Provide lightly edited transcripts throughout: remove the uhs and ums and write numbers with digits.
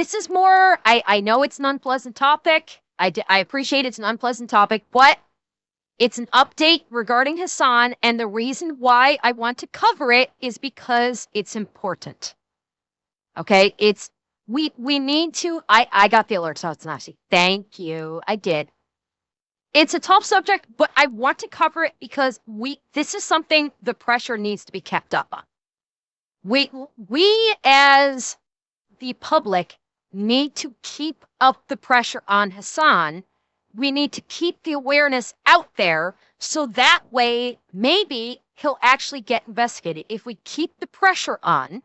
this is more, I know it's an unpleasant topic. I appreciate it's an unpleasant topic, but it's an update regarding Hassan, and the reason why I want to cover it is because it's important. Okay, we need to. I got the alert, so it's nasty. Thank you, I did. It's a tough subject, but I want to cover it because this is something the pressure needs to be kept up on. We as the public need to keep up the pressure on Hassan. We need to keep the awareness out there so that way maybe he'll actually get investigated. If we keep the pressure on,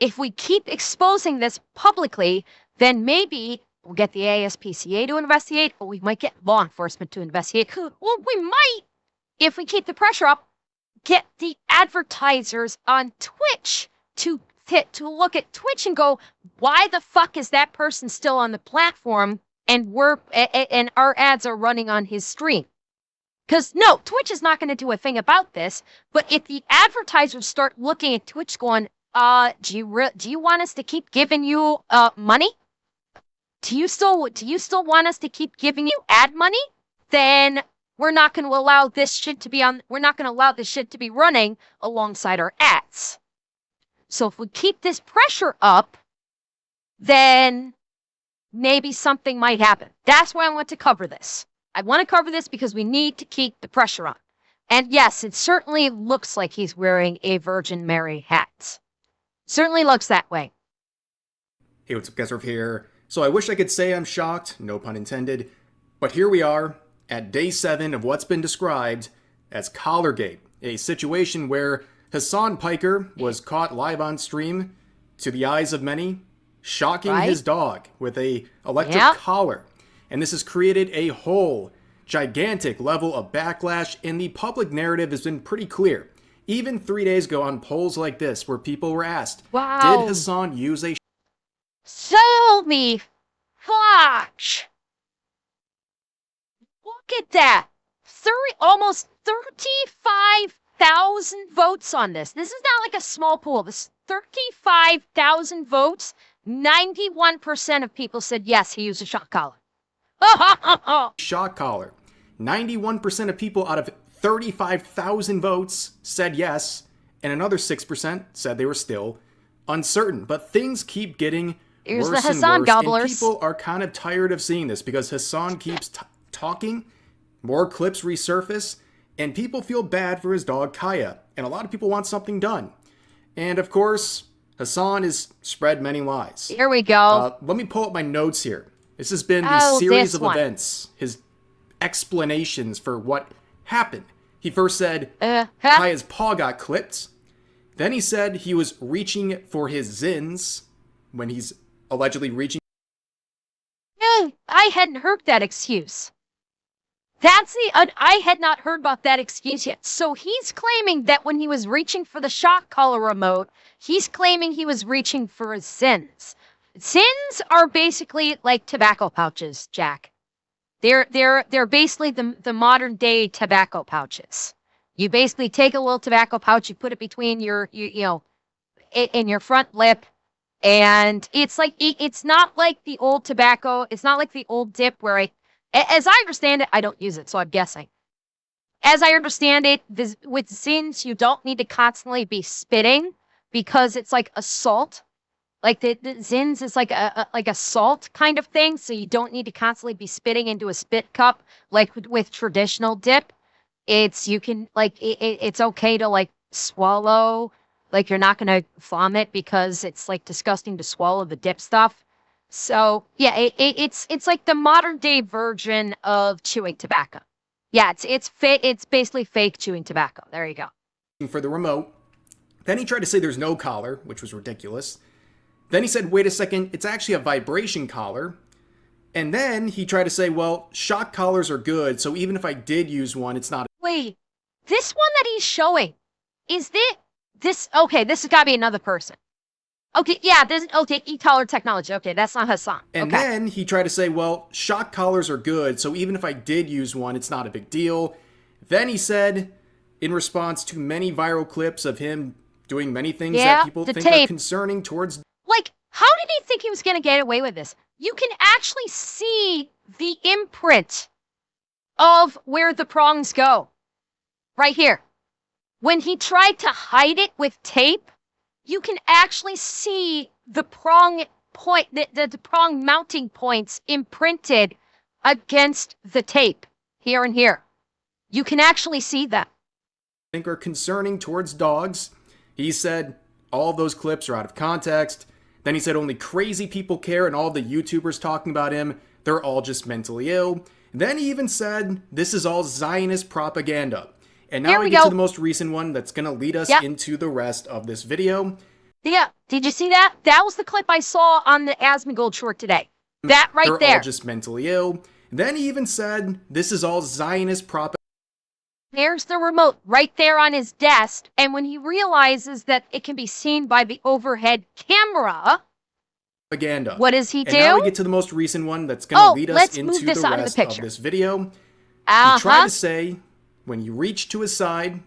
if we keep exposing this publicly, then maybe we'll get the ASPCA to investigate, or we might get law enforcement to investigate. Or we might, if we keep the pressure up, get the advertisers on Twitch to look at Twitch and go, why the fuck is that person still on the platform and our ads are running on his stream? Because no, Twitch is not going to do a thing about this, but if the advertisers start looking at Twitch going, do you want us to keep giving you money? Do you still want us to keep giving you ad money? Then we're not going to allow this shit to be running alongside our ads. So if we keep this pressure up, then maybe something might happen. That's why I want to cover this. I want to cover this because we need to keep the pressure on. And yes, it certainly looks like he's wearing a Virgin Mary hat. Certainly looks that way. Hey, what's up, guys? Over here. So I wish I could say I'm shocked, no pun intended, but here we are at day 7 of what's been described as Collargate, a situation where Hassan Piker was caught live on stream, to the eyes of many, shocking his dog with a electric collar. And this has created a whole gigantic level of backlash, and the public narrative has been pretty clear. Even 3 days ago on polls like this, where people were asked, did Hassan use a... So me fuck! Look at that! Almost 35,000 votes on this. This is not like a small pool. This 35,000 votes, 91% of people said yes, he used a shock collar. Shock collar. 91% of people out of 35,000 votes said yes, and another 6% said they were still uncertain. But things keep getting Here's worse the Hassan and worse, gobblers. and people are kind of tired of seeing this because Hassan keeps talking, more clips resurface, and people feel bad for his dog Kaya, and a lot of people want something done. And of course, Hassan has spread many lies. Here we go. Let me pull up my notes here. This has been the series of events, his explanations for what happened. He first said Kaya's paw got clipped. Then he said he was reaching for his zins when he's allegedly reaching. I hadn't heard that excuse. I had not heard about that excuse yet. So he's claiming that when he was reaching for the shock collar remote, he's claiming he was reaching for his zins. Zins are basically like tobacco pouches, Jack. They're basically the modern day tobacco pouches. You basically take a little tobacco pouch, you put it between in your front lip, and it's not like the old tobacco. It's not like the old dip where as I understand it, I don't use it, so I'm guessing. As I understand it, with zins, you don't need to constantly be spitting because it's like a salt. Like the zins is like a salt kind of thing, so you don't need to constantly be spitting into a spit cup like with traditional dip. It's okay to like swallow, like you're not gonna vomit because it's like disgusting to swallow the dip stuff. So yeah, it's like the modern day version of chewing tobacco. Yeah, it's basically fake chewing tobacco. There you go. For the remote. Then he tried to say there's no collar, which was ridiculous. Then he said, wait a second, it's actually a vibration collar. And then he tried to say, well, shock collars are good, so even if I did use one, it's not. Wait, this one that he's showing, is this, okay, this has got to be another person. Okay, yeah, e-collar technology. Okay, that's not Hassan. And then he tried to say, well, shock collars are good, so even if I did use one, it's not a big deal. Then he said, in response to many viral clips of him doing many things that people think are concerning towards... Like, How did he think he was going to get away with this? You can actually see the imprint of where the prongs go. Right here. When he tried to hide it with tape, you can actually see the prong point, the prong mounting points imprinted against the tape here and here. You can actually see that. I think are concerning towards dogs. He said all of those clips are out of context. Then he said only crazy people care, and all the YouTubers talking about him, they're all just mentally ill. Then he even said this is all Zionist propaganda. And now we get to the most recent one that's going to lead us into the rest of this video. Yeah, did you see that? That was the clip I saw on the Asmongold short today. That right there. They're all just mentally ill. Then he even said this is all Zionist propaganda. There's the remote right there on his desk, and when he realizes that it can be seen by the overhead camera, what does he do? And now we get to the most recent one that's going to lead us into the rest of this video. He tried to say, when you reach to his side,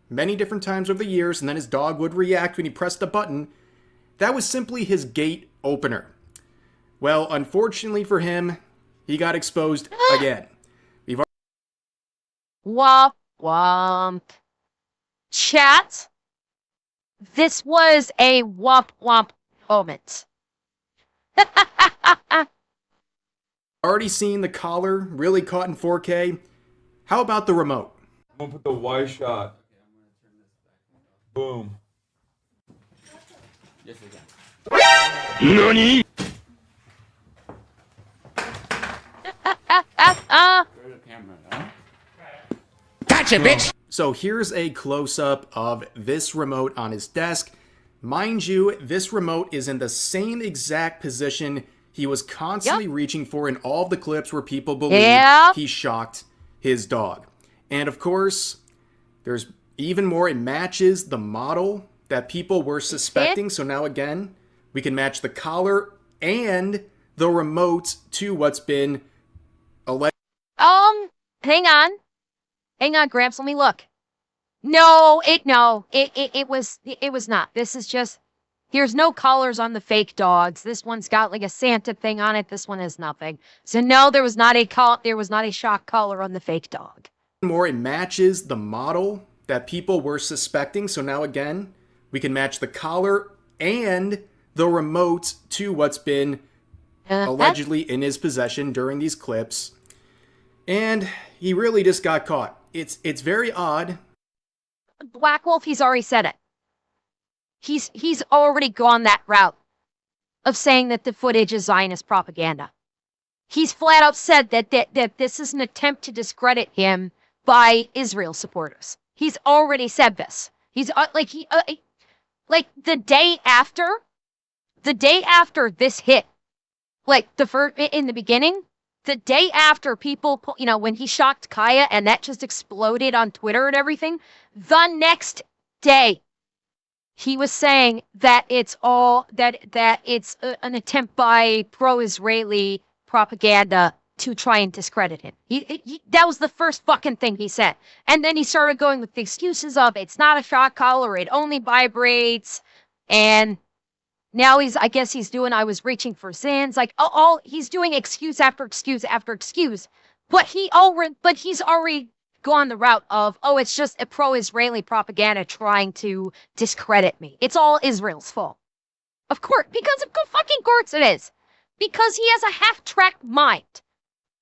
many different times over the years, and then his dog would react when he pressed the button, that was simply his gate opener. Well, unfortunately for him, he got exposed again. Womp womp. Chat, this was a womp womp moment. Already seen the collar really caught in 4K. How about the remote? I'm gonna put the Y shot. Boom. Yes, I can. NANI?! Gotcha, bitch! So here's a close-up of this remote on his desk. Mind you, this remote is in the same exact position he was constantly reaching for in all of the clips where people believe he shocked his dog. And of course, there's even more. It matches the model that people were suspecting. So now again, we can match the collar and the remote to what's been alleged. Hang on. Hang on, Gramps, let me look. No, it was not. This is just, there's no collars on the fake dogs. This one's got like a Santa thing on it. This one has nothing. So no, there was not a shock collar on the fake dog. More, it matches the model that people were suspecting. So now again, we can match the collar and the remote to what's been allegedly in his possession during these clips. And he really just got caught. It's very odd. Black Wolf, he's already said it. He's already gone that route of saying that the footage is Zionist propaganda. He's flat out said that this is an attempt to discredit him by Israel supporters. He's already said this. He's like the day after this hit, like in the beginning. The day after people, when he shocked Kaya and that just exploded on Twitter and everything, the next day, he was saying that it's all, that it's an attempt by pro-Israeli propaganda to try and discredit him. That was the first fucking thing he said. And then he started going with the excuses of it's not a shock collar, it only vibrates, and now I guess he's doing, I was reaching for sins. Like, he's doing excuse after excuse after excuse. But he's already gone the route of, it's just a pro-Israeli propaganda trying to discredit me. It's all Israel's fault. Of course, because of fucking course it is. Because he has a half-tracked mind.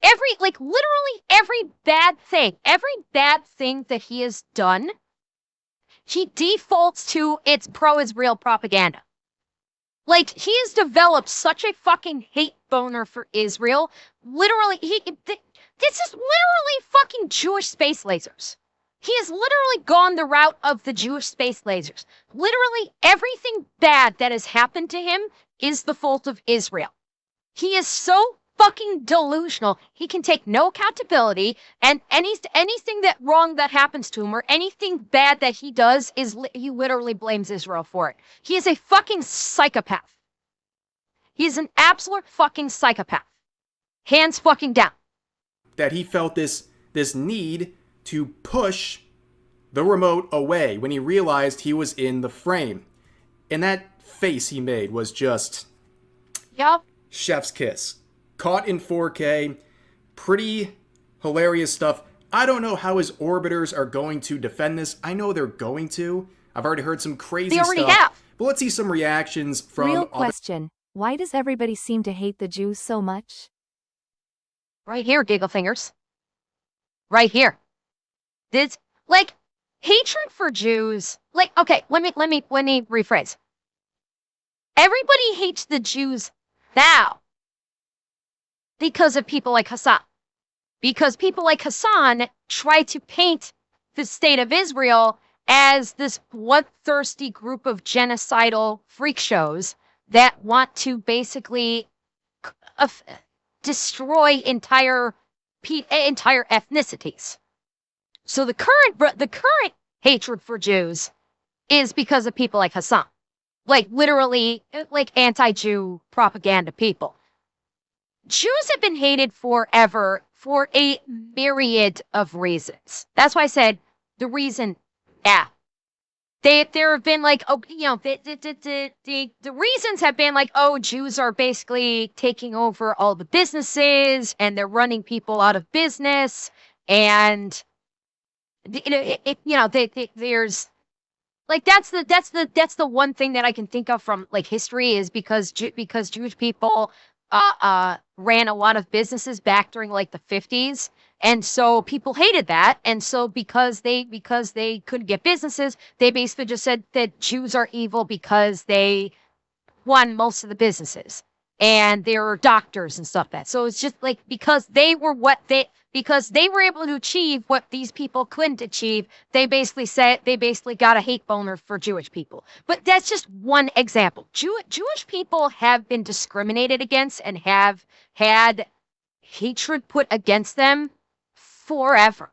Literally every bad thing that he has done, he defaults to it's pro-Israel propaganda. Like, he has developed such a fucking hate boner for Israel. Literally, this is literally fucking Jewish space lasers. He has literally gone the route of the Jewish space lasers. Literally everything bad that has happened to him is the fault of Israel. He is so fucking delusional. He can take no accountability, and anything that wrong that happens to him or anything bad that he does he literally blames Israel for it. He is a fucking psychopath. He is an absolute fucking psychopath. Hands fucking down. That he felt this need to push the remote away when he realized he was in the frame. And that face he made was just Yep. Chef's kiss. Caught in 4K. Pretty hilarious stuff. I don't know how his orbiters are going to defend this. I know they're going to. I've already heard some crazy They already stuff. have. But let's see some reactions from Real other... question. Why does everybody seem to hate the Jews so much? Right here, giggle fingers. Right here. This, like, hatred for Jews. Like, okay, let me rephrase. Everybody hates the Jews now because of people like Hassan. Because people like Hassan try to paint the state of Israel as this bloodthirsty group of genocidal freak shows that want to basically destroy entire ethnicities. So the current hatred for Jews is because of people like Hassan, like literally like anti-Jew propaganda people. Jews have been hated forever for a myriad of reasons. That's why I said the reason, there have been like, oh, you know, the reasons have been like, oh, Jews are basically taking over all the businesses and they're running people out of business. And, there's like, that's the one thing that I can think of from like history is because Jewish people ran a lot of businesses back during like the 50s. And so people hated that. And so because they couldn't get businesses, they basically just said that Jews are evil because they won most of the businesses and they were doctors and stuff that. So it's just like because they were able to achieve what these people couldn't achieve, they basically got a hate boner for Jewish people. But that's just one example. Jewish people have been discriminated against and have had hatred put against them forever.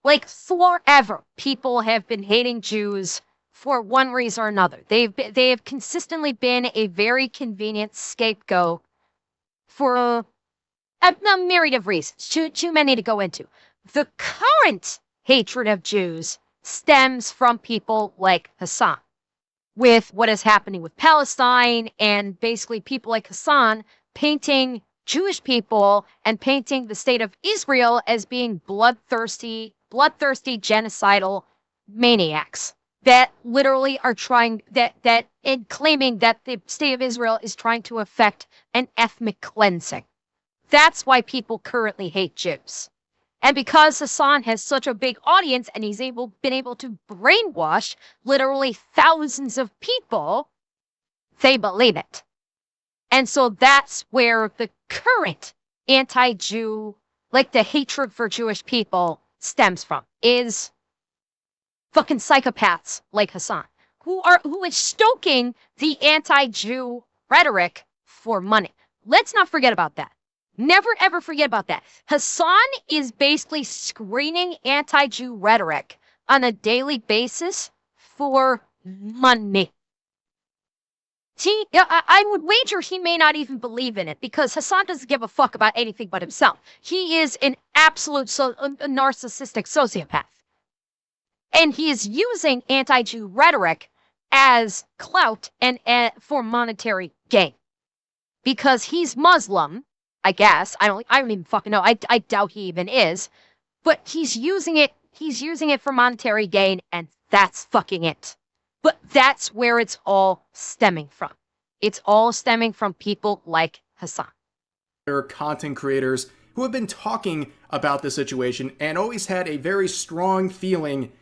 Like forever, people have been hating Jews for one reason or another. They have consistently been a very convenient scapegoat for a myriad of reasons, too many to go into. The current hatred of Jews stems from people like Hassan, with what is happening with Palestine and basically people like Hassan painting Jewish people and painting the state of Israel as being bloodthirsty, genocidal maniacs that literally are trying and claiming that the state of Israel is trying to effect an ethnic cleansing. That's why people currently hate Jews. And because Hassan has such a big audience and he's been able to brainwash literally thousands of people, they believe it. And so that's where the current anti-Jew, like the hatred for Jewish people, stems from, is fucking psychopaths like Hassan, who is stoking the anti-Jew rhetoric for money. Let's not forget about that. Never ever forget about that. Hassan is basically screening anti-Jew rhetoric on a daily basis for money. I would wager he may not even believe in it because Hassan doesn't give a fuck about anything but himself. He is an absolute narcissistic sociopath. And he is using anti-Jew rhetoric as clout and for monetary gain. Because he's Muslim, I guess. I don't even fucking know. I doubt he even is. But he's using it for monetary gain, and that's fucking it. But that's where it's all stemming from. It's all stemming from people like Hassan. There are content creators who have been talking about the situation and always had a very strong feeling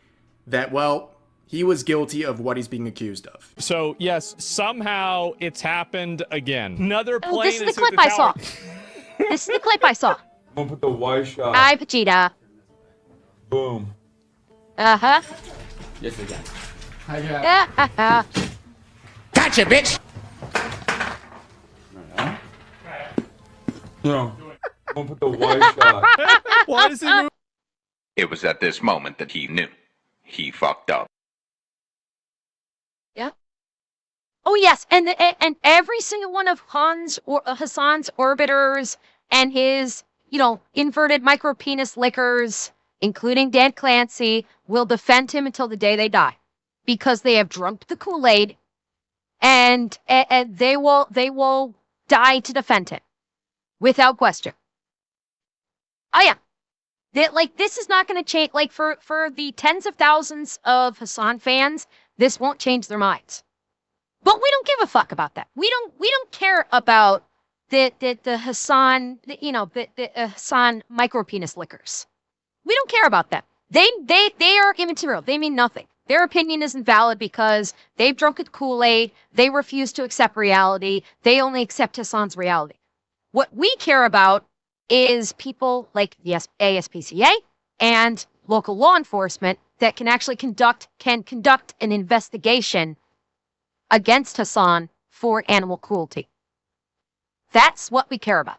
that, well, he was guilty of what he's being accused of. So, yes, somehow it's happened again. Another plane this is the clip I saw. This is the clip I saw. I'm gonna put the Y shot. Hi, Vegeta. Boom. Uh-huh. Yes, again. Gotcha, bitch! No. I'm gonna put the Y shot. Why does he move? It was at this moment that he knew. He fucked up. Yeah. Oh yes, and every single one of Hassan's orbiters and his, inverted micropenis lickers, including Dan Clancy, will defend him until the day they die. Because they have drunk the Kool-Aid and they will die to defend him without question. Oh yeah. Like this is not going to change. Like for the tens of thousands of Hassan fans, this won't change their minds. But we don't give a fuck about that. We don't care about the Hassan, the Hassan micro penis lickers. We don't care about them. They are immaterial. They mean nothing. Their opinion isn't valid because they've drunk the Kool-Aid. They refuse to accept reality. They only accept Hassan's reality. What we care about is people like the ASPCA and local law enforcement that can actually conduct an investigation against Hassan for animal cruelty. That's what we care about.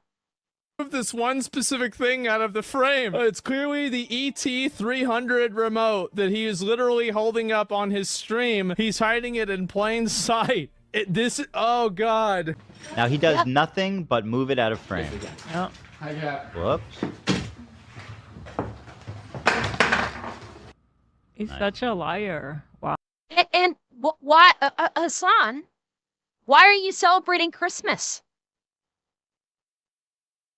Move this one specific thing out of the frame. It's clearly the ET300 remote that he is literally holding up on his stream. He's hiding it in plain sight. Oh god. Now he does nothing but move it out of frame. Oh. Whoops. He's such a liar. Wow. And why, Hassan? Why are you celebrating Christmas?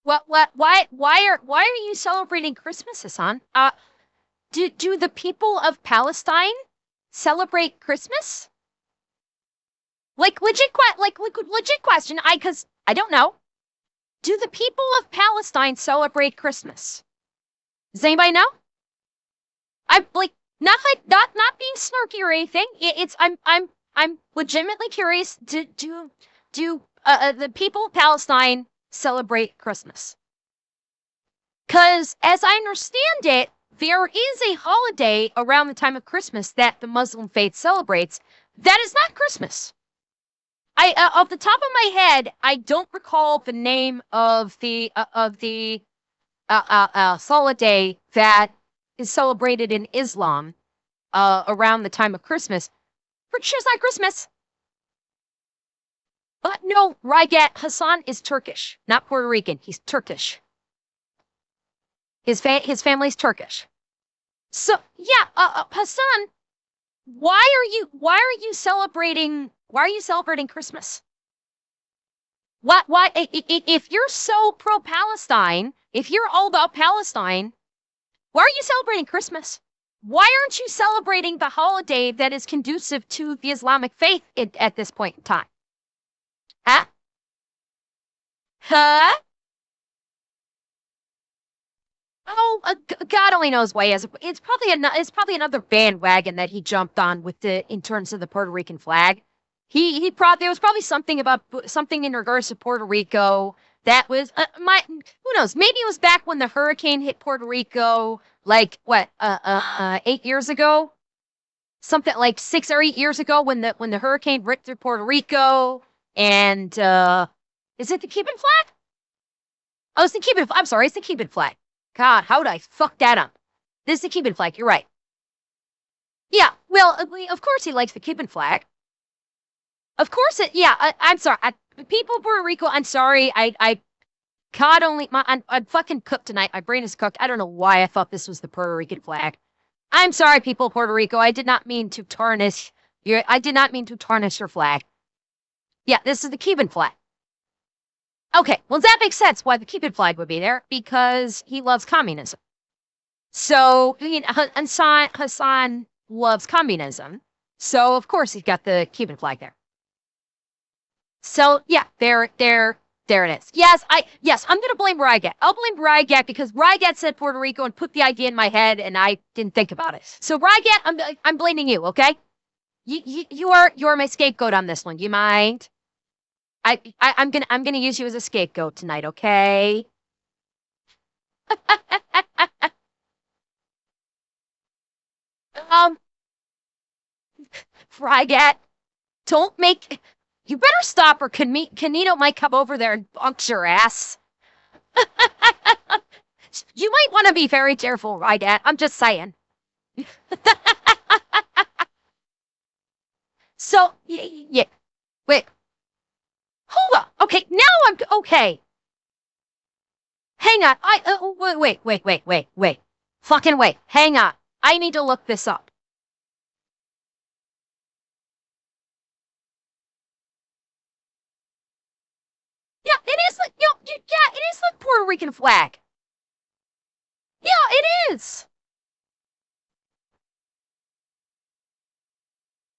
Why are you celebrating Christmas, Hassan? Do the people of Palestine celebrate Christmas? Like legit question. Because I don't know. Do the people of Palestine celebrate Christmas? Does anybody know? I'm like not being snarky or anything. I'm legitimately curious. Do the people of Palestine celebrate Christmas? Because as I understand it, there is a holiday around the time of Christmas that the Muslim faith celebrates. That is not Christmas. Off the top of my head, I don't recall the name of the holiday that is celebrated in Islam around the time of Christmas. Pretty sure it's not Christmas. But no, Rygat, Hassan is Turkish, not Puerto Rican. He's Turkish. His family's Turkish. So yeah, Hassan, why are you celebrating Christmas? Why if you're so pro-Palestine, if you're all about Palestine, why are you celebrating Christmas? Why aren't you celebrating the holiday that is conducive to the Islamic faith at this point in time? Huh? Huh? Oh, God only knows why. It's probably another bandwagon that he jumped on in terms of the Puerto Rican flag. There was probably something in regards to Puerto Rico that was who knows, maybe it was back when the hurricane hit Puerto Rico, like 8 years ago, something like 6 or 8 years ago when the hurricane ripped through Puerto Rico, and is it the Cuban flag? Oh, it's the Cuban. I'm sorry, it's the Cuban flag. God, how did I fuck that up? This is the Cuban flag. You're right. Yeah, well, of course he likes the Cuban flag. Of course it. Yeah, I'm sorry. People of Puerto Rico, I'm sorry. God only. I'm fucking cooked tonight. My brain is cooked. I don't know why I thought this was the Puerto Rican flag. I'm sorry, people of Puerto Rico. I did not mean to tarnish your flag. Yeah, this is the Cuban flag. Okay, well, that makes sense why the Cuban flag would be there, because he loves communism. So, Hassan loves communism. So, of course, he's got the Cuban flag there. So, yeah, there it is. Yes, I'm going to blame Rygat. I'll blame Rygat because Rygat said Puerto Rico and put the idea in my head, and I didn't think about it. So, Rygat, I'm blaming you, okay? You are my scapegoat on this one. You mind? I'm gonna use you as a scapegoat tonight, okay? Frygat, you better stop or Canito might come over there and bonk your ass. You might want to be very careful, Rygat. I'm just saying. So, yeah, wait. Hold on. Okay, now I'm okay. Hang on. Wait. Fucking wait. Hang on. I need to look this up. Yeah, it is like, yeah, it is the Puerto Rican flag. Yeah, it is.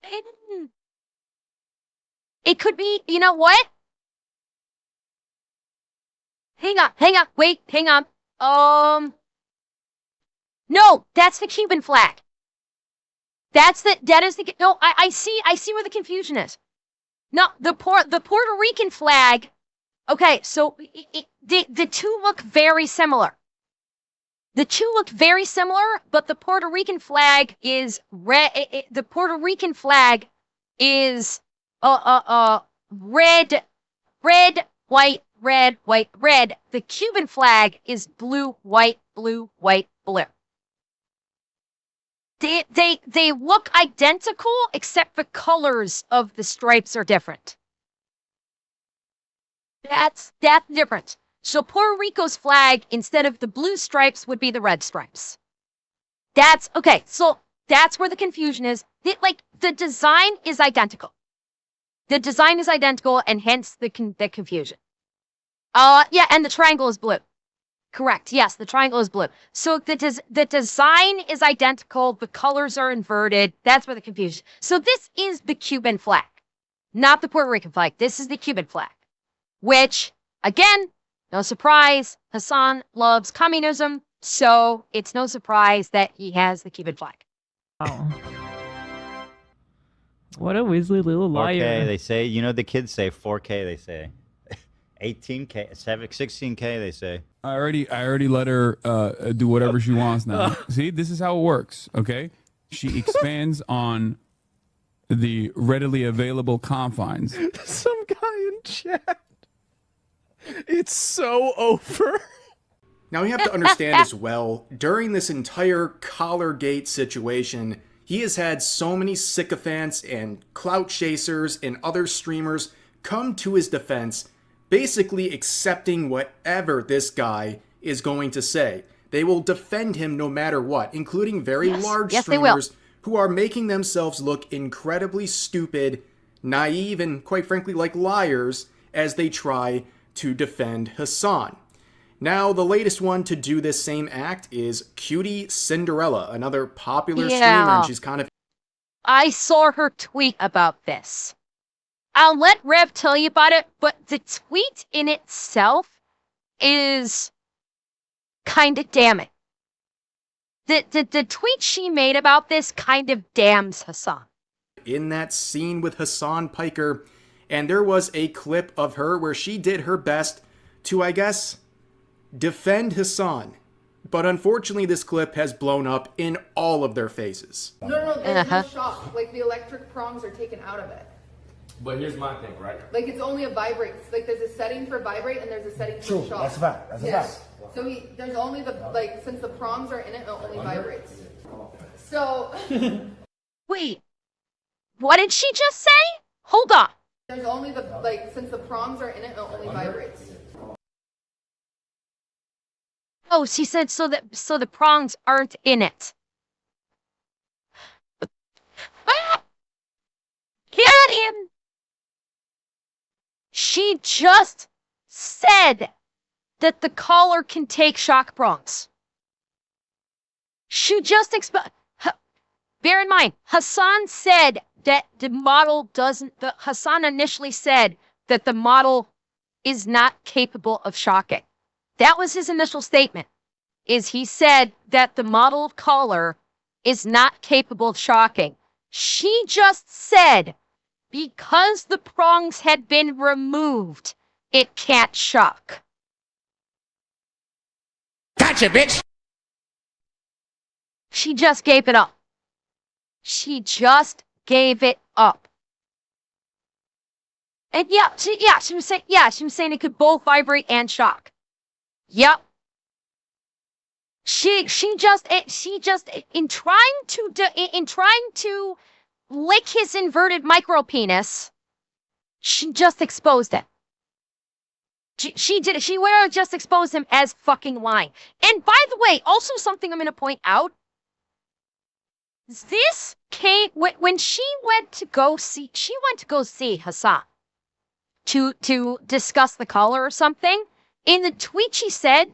It, it could be, you know what? Hang on, wait, hang on. No, that's the Cuban flag. That is the, no, I see where the confusion is. No, the Puerto Rican flag. Okay, so the two look very similar. The two look very similar, but the Puerto Rican flag is red. The Puerto Rican flag is red, red, white, red, white, red. The Cuban flag is blue, white, blue, white, blue. They look identical, except the colors of the stripes are different. That's the difference. So Puerto Rico's flag, instead of the blue stripes, would be the red stripes. That's okay. So that's where the confusion is. The design is identical. The design is identical, and hence the confusion. Yeah, and the triangle is blue. Correct. Yes, the triangle is blue. So the design is identical. The colors are inverted. That's where the confusion. So this is the Cuban flag, not the Puerto Rican flag. This is the Cuban flag, which, again, no surprise, Hassan loves communism, so it's no surprise that he has the Cuban flag. Oh. What a Weasley little 4K, liar. they say. You know the kids say 4K, they say. 18K, 16K, they say. I already let her do whatever she wants now. See, this is how it works, okay? She expands on the readily available confines. Some guy in chat. It's so over. Now, you have to understand as well, during this entire Collargate situation, he has had so many sycophants and clout chasers and other streamers come to his defense, basically accepting whatever this guy is going to say. They will defend him no matter what, including very large streamers who are making themselves look incredibly stupid, naive, and quite frankly like liars as they try to defend Hassan. Now, the latest one to do this same act is Cutie Cinderella, another popular streamer, and she's kind of... I saw her tweet about this. I'll let Rev tell you about it, but the tweet in itself is kind of damning. The tweet she made about this kind of damns Hassan. In that scene with Hassan Piker, and there was a clip of her where she did her best to, I guess, defend Hassan. But unfortunately, this clip has blown up in all of their faces. No, there's no shock. Like, the electric prongs are taken out of it. But here's my thing, right? Like, it's only a vibrate. Like, there's a setting for vibrate and there's a setting for True, shock. that's a fact. That's a fact. So there's only since the prongs are in it, it only vibrates. So... Wait, what did she just say? Hold on. There's only since the prongs are in it, it only vibrates. Oh, she said so the prongs aren't in it. Get him! She just said that the collar can take shock prongs. She just bear in mind, Hassan said that the model Hassan initially said that the model is not capable of shocking. That was his initial statement, is he said that the model collar is not capable of shocking. She just said, because the prongs had been removed, it can't shock. Gotcha, bitch! She just gave it up. She just gave it up. And she was saying it could both vibrate and shock. Yep. She just in trying to lick his inverted micro penis, she just exposed it. She did it. She literally just exposed him as fucking lying. And by the way, also something I'm going to point out. This came when she went to go see Hassan. to discuss the collar or something. In the tweet she said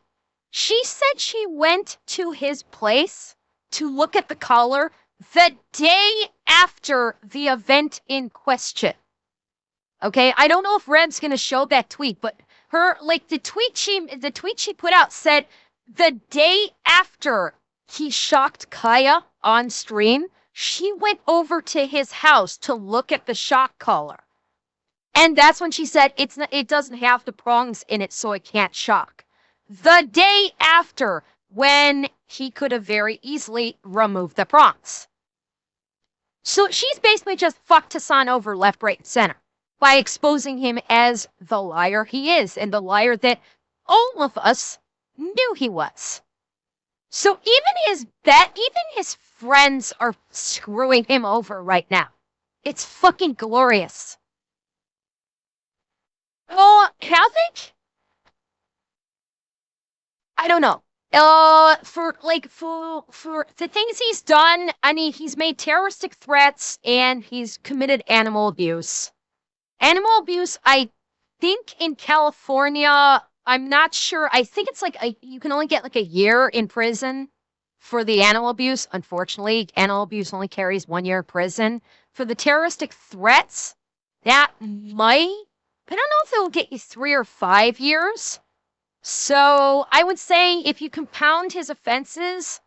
she went to his place to look at the collar the day after the event in question. Okay, I don't know if Red's gonna show that tweet, but the tweet she put out said the day after he shocked Kaya on stream, she went over to his house to look at the shock collar. And that's when she said it doesn't have the prongs in it, so it can't shock. The day after, when he could have very easily removed the prongs. So she's basically just fucked Hassan over left, right, and center by exposing him as the liar he is, and the liar that all of us knew he was. So even his friends are screwing him over right now. It's fucking glorious. Oh, Catholic? I don't know. For the things he's done, I mean, he's made terroristic threats and he's committed animal abuse. Animal abuse, I think in California, I'm not sure. I think it's you can only get like a year in prison for the animal abuse. Unfortunately, animal abuse only carries 1 year in prison. For the terroristic threats, that might, I don't know if it'll get you 3 or 5 years. So I would say if you compound his offenses,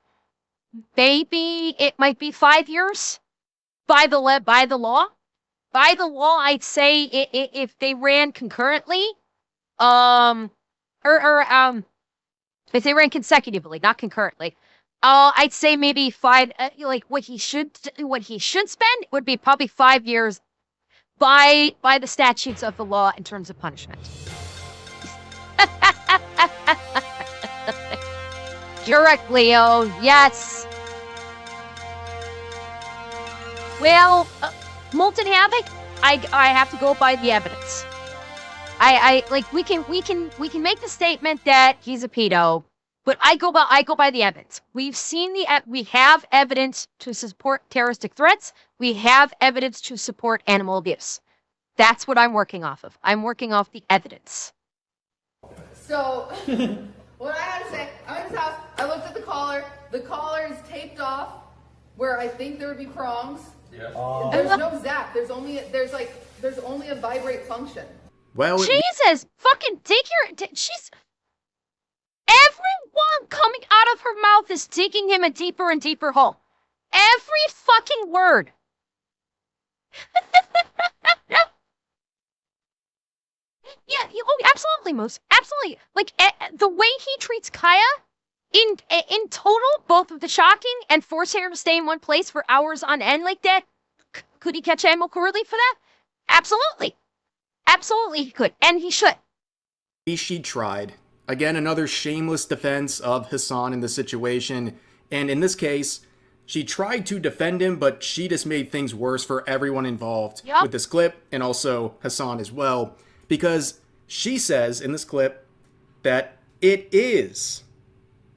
maybe it might be 5 years by the law. By the law, I'd say if they ran concurrently, if they ran consecutively, not concurrently, I'd say maybe 5. What he should spend would be probably 5 years by the statutes of the law in terms of punishment. Correct, Leo. Yes. Well, Molten Havoc, I have to go by the evidence. We can make the statement that he's a pedo, but I go by the evidence. We have evidence to support terroristic threats. We have evidence to support animal abuse. That's what I'm working off of. I'm working off the evidence. So, what I had to say, I'm at his house, I looked at the collar. The collar is taped off where I think there would be prongs. Yes. There's no zap. There's only a vibrate function. Well, Jesus, fucking she's everyone coming out of her mouth is digging him a deeper and deeper hole. Every fucking word. Yeah, absolutely, Moose. Absolutely. The way he treats Kaya, in total, both of the shocking and forcing her to stay in one place for hours on end like that, could he catch animal cruelty for that? Absolutely. Absolutely he could, and he should. She tried. Again, another shameless defense of Hassan in the situation, and in this case, she tried to defend him, but she just made things worse for everyone involved with this clip, and also Hassan as well, because she says in this clip that it is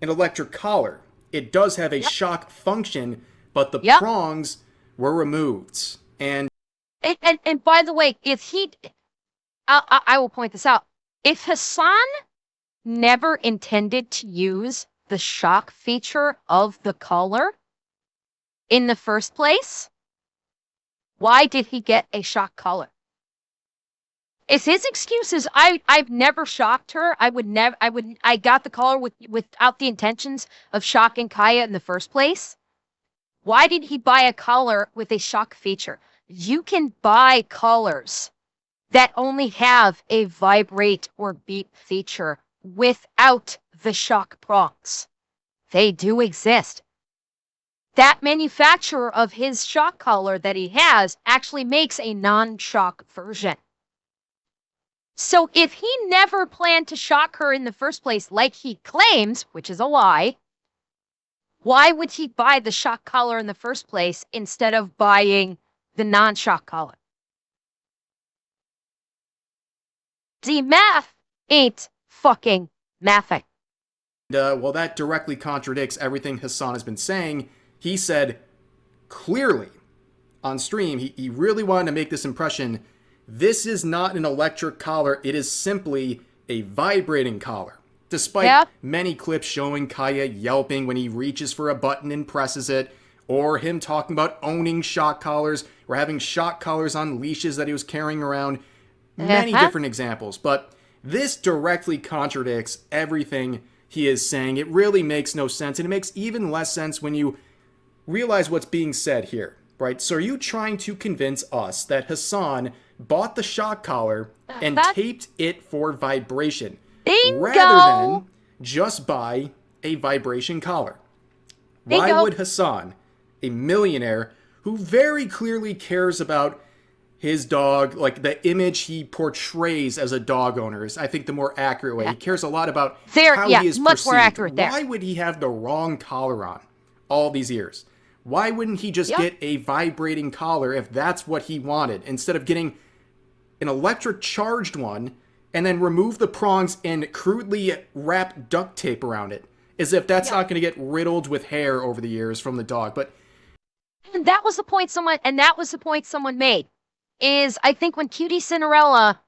an electric collar. It does have a shock function, but the prongs were removed. And by the way, I will point this out. If Hassan never intended to use the shock feature of the collar in the first place, why did he get a shock collar? If his excuse is I've never shocked her, I got the collar without the intentions of shocking Kaya in the first place. Why did he buy a collar with a shock feature? You can buy collars that only have a vibrate or beep feature without the shock prongs. They do exist. That manufacturer of his shock collar that he has actually makes a non-shock version. So if he never planned to shock her in the first place like he claims, which is a lie, why would he buy the shock collar in the first place instead of buying the non-shock collar? The math ain't fucking mathing. Well, that directly contradicts everything Hassan has been saying. He said clearly on stream, he really wanted to make this impression this is not an electric collar. It is simply a vibrating collar. Despite many clips showing Kaya yelping when he reaches for a button and presses it, or him talking about owning shock collars, or having shock collars on leashes that he was carrying around, many different examples. But this directly contradicts everything he is saying. It really makes no sense, and it makes even less sense when you realize what's being said here, right? So are you trying to convince us that Hassan bought the shock collar and taped it for vibration rather than just buy a vibration collar? Why would Hassan, a millionaire who very clearly cares about his dog, like the image he portrays as a dog owner is, I think, the more accurate way. He cares a lot about how he is much perceived. more accurate there. Why would he have the wrong collar on all these years? Why wouldn't he just get a vibrating collar if that's what he wanted, instead of getting an electric charged one and then remove the prongs and crudely wrap duct tape around it, as if that's not going to get riddled with hair over the years from the dog? But and that was the point someone made. Is I think when Cutie Cinderella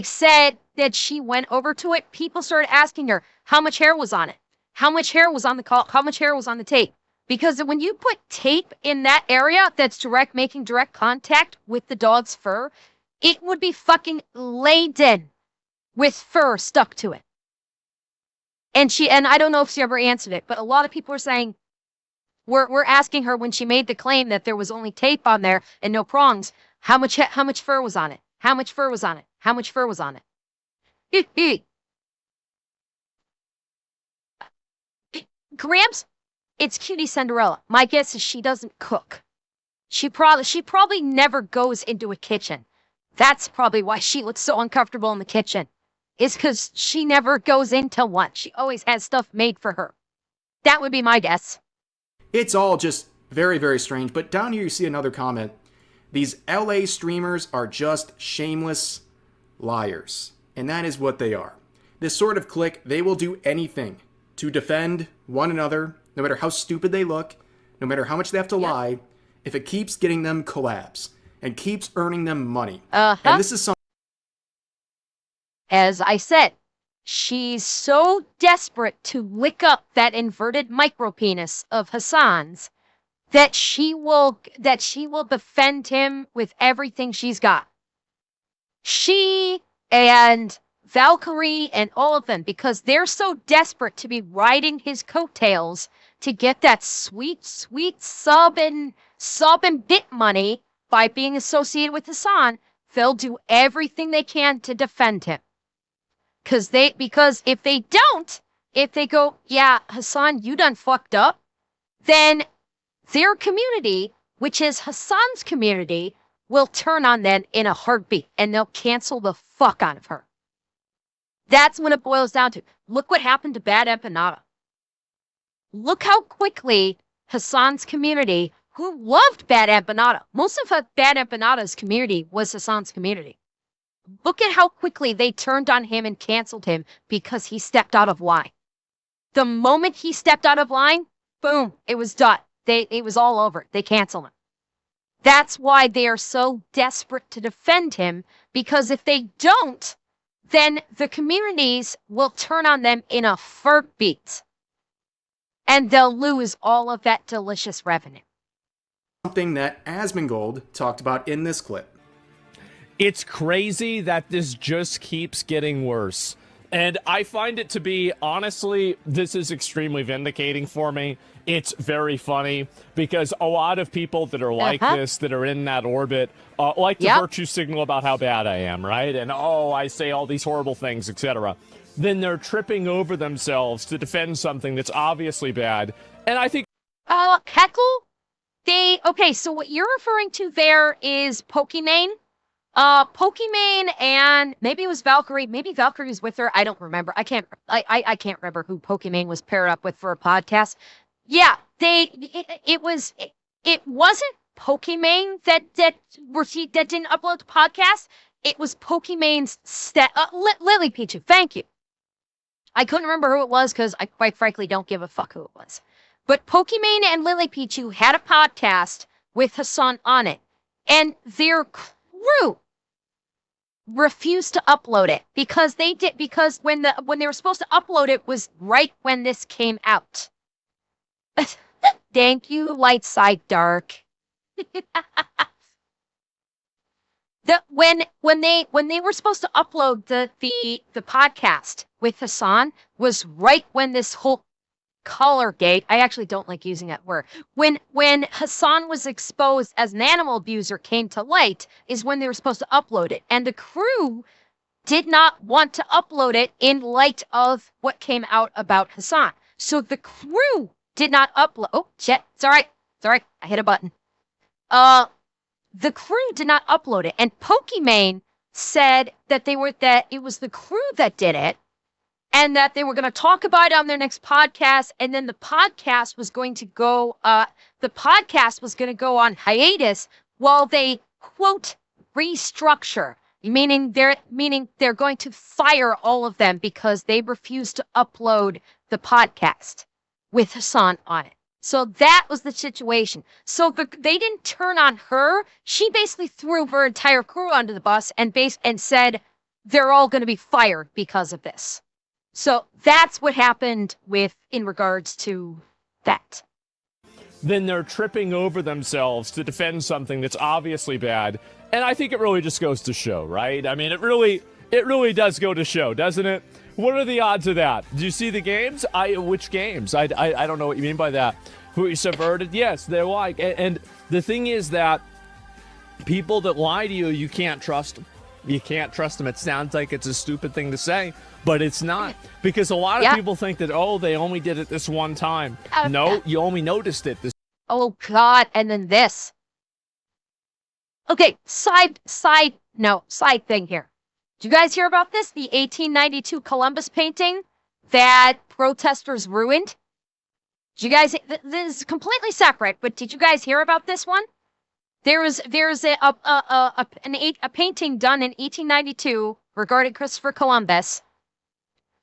said that she went over to it, people started asking her how much hair was on it, how much hair was on how much hair was on the tape. Because when you put tape in that area that's making direct contact with the dog's fur, it would be fucking laden with fur stuck to it. And I don't know if she ever answered it, but a lot of people are saying, we're asking her when she made the claim that there was only tape on there and no prongs, how much fur was on it? How much fur was on it? How much fur was on it? Gramps, it's Cutie Cinderella. My guess is she doesn't cook. She probably never goes into a kitchen. That's probably why she looks so uncomfortable in the kitchen. Is because she never goes into one. She always has stuff made for her. That would be my guess. It's all just very, very strange. But down here you see another comment. These LA streamers are just shameless liars. And that is what they are. This sort of clique, they will do anything to defend one another, no matter how stupid they look, no matter how much they have to lie, if it keeps getting them collabs and keeps earning them money. And this is something. As I said, she's so desperate to lick up that inverted micropenis of Hassan's that she will defend him with everything she's got. She and Valkyrie and all of them, because they're so desperate to be riding his coattails to get that sweet, sweet sub and bit money by being associated with Hassan, they'll do everything they can to defend him. Because if they don't, if they go, yeah, Hassan, you done fucked up, then their community, which is Hassan's community, will turn on them in a heartbeat and they'll cancel the fuck out of her. That's what it boils down to. Look what happened to Bad Empanada. Look how quickly Hassan's community, who loved Bad Empanada, most of Bad Empanada's community was Hassan's community. Look at how quickly they turned on him and canceled him because he stepped out of line. The moment he stepped out of line, boom, it was done. It was all over. They canceled him. That's why they are so desperate to defend him, because if they don't, then the communities will turn on them in a heartbeat. And they'll lose all of that delicious revenue. Something that Asmongold talked about in this clip. It's crazy that this just keeps getting worse. And I find it to be, honestly, this is extremely vindicating for me. It's very funny because a lot of people that are like this, that are in that orbit, like to virtue signal about how bad I am, right? And, I say all these horrible things, etc. Then they're tripping over themselves to defend something that's obviously bad. And I think... Heckle? Okay, so what you're referring to there is Pokimane. Pokimane and maybe it was Valkyrie. Maybe Valkyrie was with her. I don't remember. I can't remember who Pokimane was paired up with for a podcast. Yeah, it wasn't Pokimane that didn't upload the podcast. It was Pokimane's Lily Pichu. Thank you. I couldn't remember who it was because I quite frankly don't give a fuck who it was. But Pokimane and Lily Pichu had a podcast with Hassan on it, and their crew refused to upload it because when they were supposed to upload it was right when this came out. Thank you, Light Side Dark. When they were supposed to upload the podcast with Hassan was right when this whole Colorgate, I actually don't like using that word. When Hassan was exposed as an animal abuser came to light is when they were supposed to upload it. And the crew did not want to upload it in light of what came out about Hassan. So the crew did not upload. Oh, shit. It's all right. It's all right. I hit a button. The crew did not upload it. And Pokimane said that it was the crew that did it. And that they were going to talk about it on their next podcast, and then the podcast was going to go on hiatus while they quote restructure, meaning they're going to fire all of them because they refused to upload the podcast with Hassan on it. So that was the situation. So they didn't turn on her. She basically threw her entire crew under the bus and said they're all going to be fired because of this. So that's what happened in regards to that. Then they're tripping over themselves to defend something that's obviously bad. And I think it really just goes to show, right? I mean, it really does go to show, doesn't it? What are the odds of that? Did you see the games? Which games? I don't know what you mean by that. Who you subverted? Yes, they're like. And the thing is that people that lie to you, you can't trust them. You can't trust them. It sounds like it's a stupid thing to say, but it's not. Because a lot of people think that, they only did it this one time. No, you only noticed it this. Oh, God. And then this. Okay, side thing here. Did you guys hear about this? The 1892 Columbus painting that protesters ruined? Did you guys, this is completely separate, but did you guys hear about this one? There's a painting done in 1892 regarding Christopher Columbus.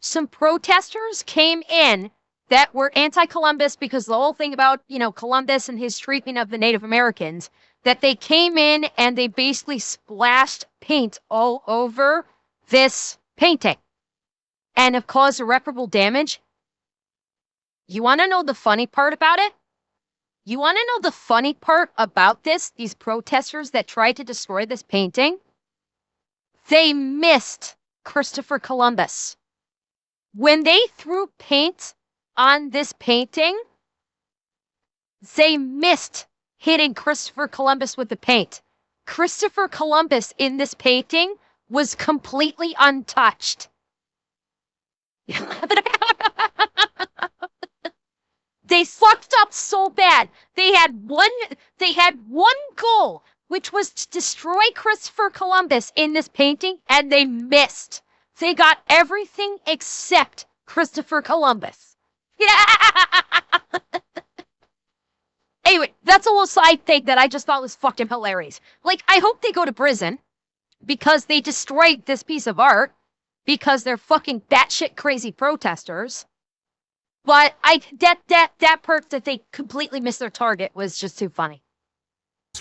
Some protesters came in that were anti-Columbus because the whole thing about, Columbus and his treatment of the Native Americans, that they came in and they basically splashed paint all over this painting and have caused irreparable damage. You want to know the funny part about it? You want to know the funny part about these protesters that tried to destroy this painting? They missed Christopher Columbus. When they threw paint on this painting, they missed hitting Christopher Columbus with the paint. Christopher Columbus in this painting was completely untouched. They fucked up so bad. They had one goal, which was to destroy Christopher Columbus in this painting, and they missed. They got everything except Christopher Columbus. Anyway, that's a little side thing that I just thought was fucking hilarious. Like, I hope they go to prison because they destroyed this piece of art because they're fucking batshit crazy protesters. But that part that they completely missed their target was just too funny.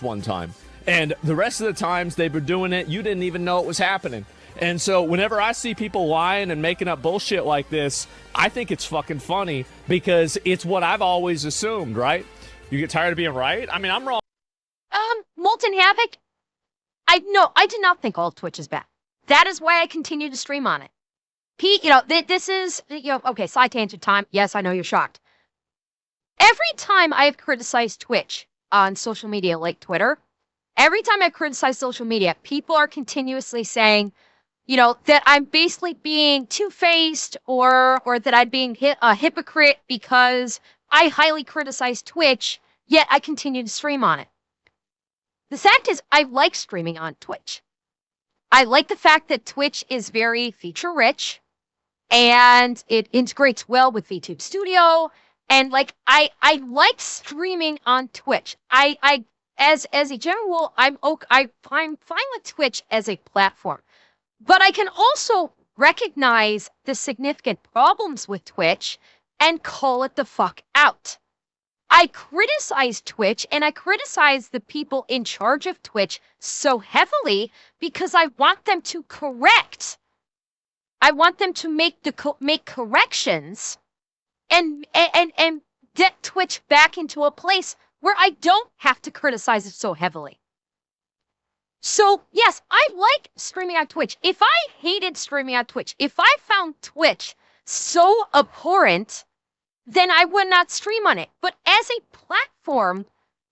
One time. And the rest of the times they were doing it, you didn't even know it was happening. And so whenever I see people lying and making up bullshit like this, I think it's fucking funny because it's what I've always assumed, right? You get tired of being right? I mean, I'm wrong. Molten Havoc, I did not think all of Twitch is bad. That is why I continue to stream on it. Pete, this is, okay, side tangent time. Yes, I know you're shocked. Every time I've criticized Twitch on social media like Twitter, every time I've criticized social media, people are continuously saying, that I'm basically being two-faced or that I'm being a hypocrite because I highly criticize Twitch, yet I continue to stream on it. The fact is, I like streaming on Twitch. I like the fact that Twitch is very feature-rich, and it integrates well with VTube Studio, and I like streaming on Twitch. As a general rule, I'm fine with Twitch as a platform, but I can also recognize the significant problems with Twitch and call it the fuck out. I criticize Twitch and I criticize the people in charge of Twitch so heavily because I want them to correct. I want them to make corrections and get Twitch back into a place where I don't have to criticize it so heavily. So, yes, I like streaming on Twitch. If I hated streaming on Twitch, if I found Twitch so abhorrent, then I would not stream on it. But as a platform,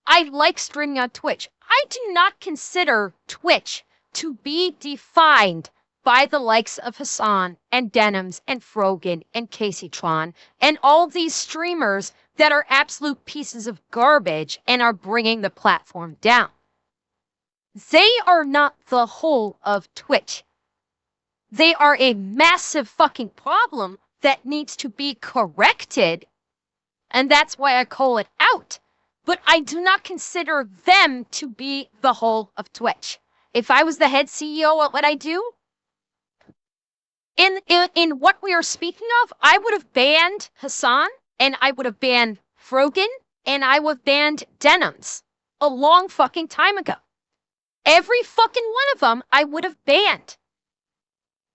I like streaming on Twitch. I do not consider Twitch to be defined by the likes of Hassan and Denims and Frogan and Caseytron and all these streamers that are absolute pieces of garbage and are bringing the platform down. They are not the whole of Twitch. They are a massive fucking problem that needs to be corrected, and that's why I call it out. But I do not consider them to be the whole of Twitch. If I was the head CEO, what would I do? In what we are speaking of, I would have banned Hassan, and I would have banned Frogan, and I would have banned Denims a long fucking time ago. Every fucking one of them I would have banned.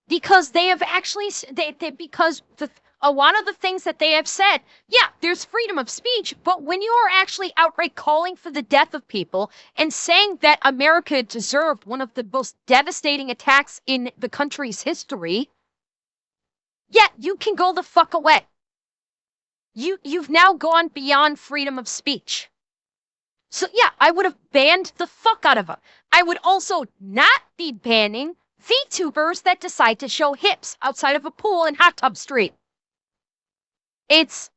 Because they have actually, because one of the things that they have said, yeah, there's freedom of speech, but when you are actually outright calling for the death of people and saying that America deserved one of the most devastating attacks in the country's history, yeah, you can go the fuck away. You've now gone beyond freedom of speech. So yeah, I would have banned the fuck out of them. I would also not be banning VTubers that decide to show hips outside of a pool in Hot Tub Street. It's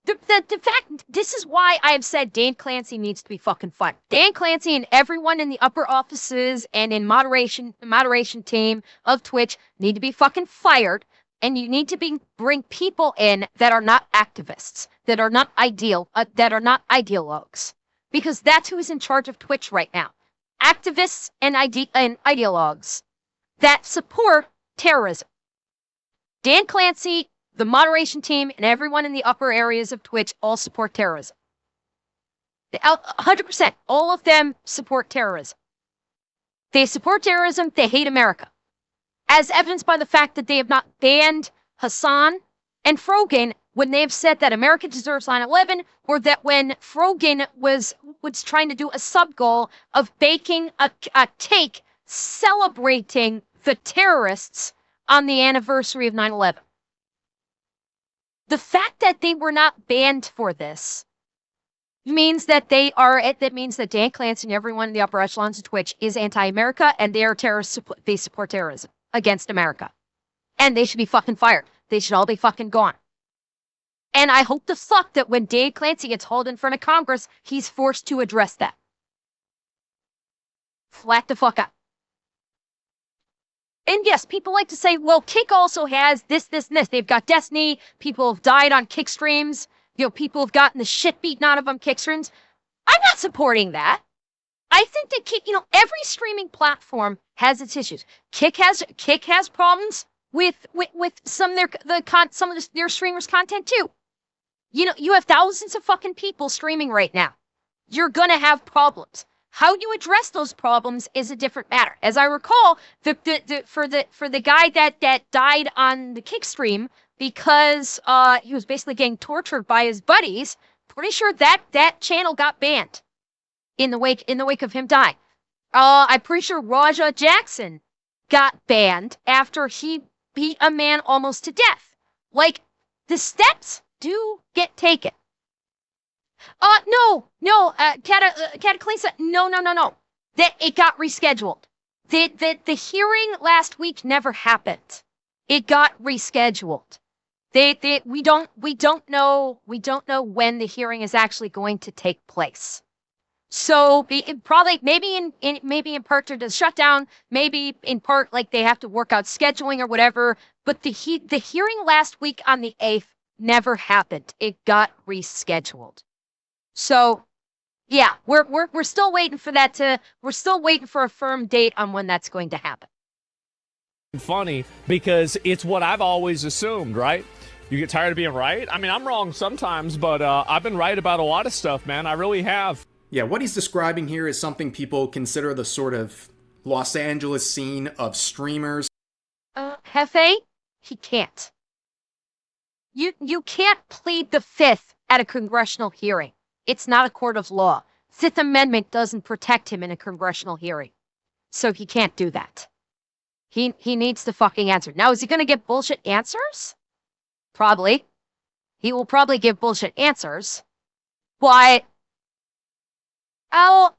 the fact, this is why I have said Dan Clancy needs to be fucking fired. Dan Clancy and everyone in the upper offices and in moderation team of Twitch need to be fucking fired. And you need to bring people in that are not activists, that are not ideologues, because that's who is in charge of Twitch right now. Activists and ideologues that support terrorism. Dan Clancy, the moderation team, and everyone in the upper areas of Twitch all support terrorism. 100%. All of them support terrorism. They support terrorism. They hate America. As evidenced by the fact that they have not banned Hassan and Frogan when they have said that America deserves 9/11, or that when Frogan was trying to do a sub-goal of baking a cake celebrating the terrorists on the anniversary of 9/11. The fact that they were not banned for this means that that means that Dan Clancy and everyone in the upper echelons of Twitch is anti-America, and they are terrorists. They support terrorism against America. And they should be fucking fired. They should all be fucking gone. And I hope the fuck that when Dan Clancy gets hauled in front of Congress, he's forced to address that. Flat the fuck out. And yes, people like to say, well, Kick also has this, and this. They've got Destiny. People have died on Kick streams. People have gotten the shit beaten out of them Kick streams. I'm not supporting that. I think that Kick, every streaming platform has its issues. Kick has problems with some of their streamers' content too. You have thousands of fucking people streaming right now. You're gonna have problems. How you address those problems is a different matter. As I recall, for the guy that died on the Kick stream because he was basically getting tortured by his buddies, pretty sure that channel got banned in the wake of him dying. I'm pretty sure Raja Jackson got banned after he beat a man almost to death. Like, the steps do get taken. No, Cataclysm, no. That it got rescheduled. The hearing last week never happened. It got rescheduled. We don't know when the hearing is actually going to take place. So probably maybe in part due to the shutdown, maybe in part like they have to work out scheduling or whatever. But the hearing last week on the 8th never happened. It got rescheduled. So yeah, we're still waiting for that we're still waiting for a firm date on when that's going to happen. Funny because it's what I've always assumed, right? You get tired of being right? I mean, I'm wrong sometimes, but I've been right about a lot of stuff, man. I really have. Yeah, what he's describing here is something people consider the sort of Los Angeles scene of streamers. Hefe, he can't. You can't plead the Fifth at a congressional hearing. It's not a court of law. Fifth Amendment doesn't protect him in a congressional hearing. So he can't do that. He needs to fucking answer. Now, is he going to give bullshit answers? Probably. He will probably give bullshit answers. But, oh,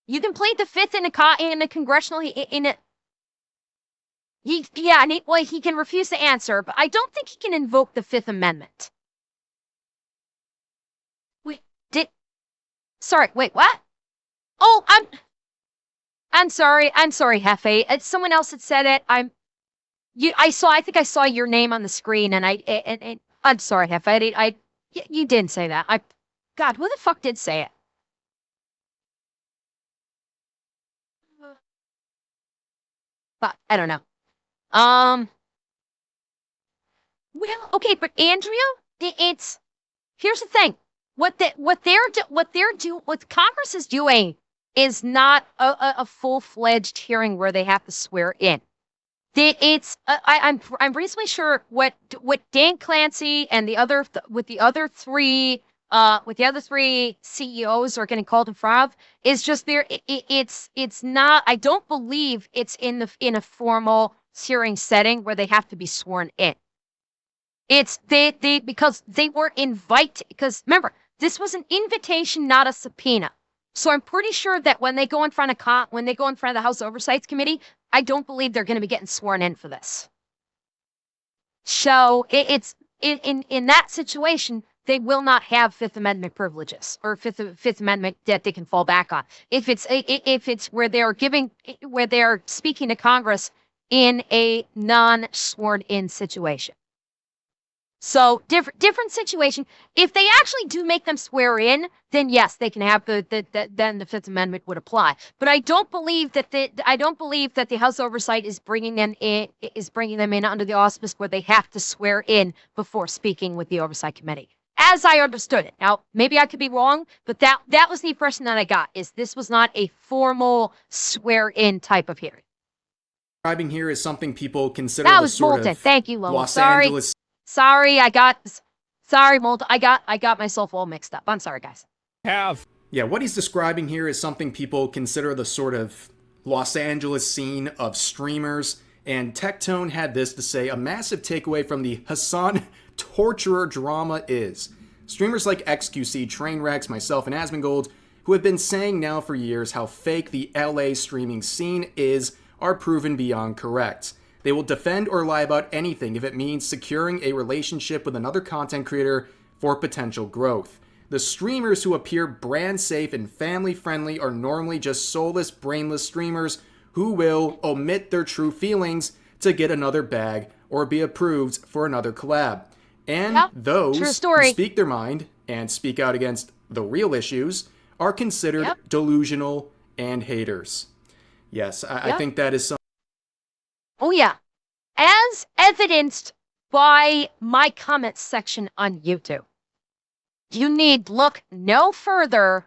you can plead the Fifth in a congressional, he can refuse to answer, but I don't think he can invoke the Fifth Amendment. Sorry, wait, what? Oh, I'm sorry, Hefe. Someone else had said it. I think I saw your name on the screen, and I'm sorry, Hefe. You didn't say that. God, who the fuck did say it? But I don't know. Well, okay, but Andrea, here's the thing. What Congress is doing is not a full-fledged hearing where they have to swear in. I'm reasonably sure what Dan Clancy and the other three CEOs are getting called in front of is just it's not. I don't believe it's in a formal hearing setting where they have to be sworn in. It's because they weren't invited. Because remember, this was an invitation, not a subpoena. So I'm pretty sure that when they go in front of the House Oversight Committee, I don't believe they're going to be getting sworn in for this. So it's in that situation, they will not have Fifth Amendment privileges or Fifth Amendment that they can fall back on. If it's where they're speaking to Congress in a non-sworn in situation. So different situation. If they actually do make them swear in, then yes, they can have then the Fifth Amendment would apply. But I don't believe that the House Oversight is bringing them in under the auspice where they have to swear in before speaking with the Oversight Committee. As I understood it. Now, maybe I could be wrong, but that was the impression that I got. Is this was not a formal swear-in type of hearing. Describing here is something people consider that the was sort molten. of Thank you, Lowell. Los Angeles. Sorry, Molten. I got myself all mixed up. I'm sorry, guys. Yeah, what he's describing here is something people consider the sort of Los Angeles scene of streamers. And Tectone had this to say: a massive takeaway from the Hassan torturer drama is streamers like XQC, Trainwrecks, myself, and Asmongold, who have been saying now for years how fake the LA streaming scene is, are proven beyond correct. They will defend or lie about anything if it means securing a relationship with another content creator for potential growth. The streamers who appear brand safe and family friendly are normally just soulless, brainless streamers who will omit their true feelings to get another bag or be approved for another collab. And those who speak their mind and speak out against the real issues are considered delusional and haters. Yes, I think that is something. Oh, yeah. As evidenced by my comments section on YouTube. You need look no further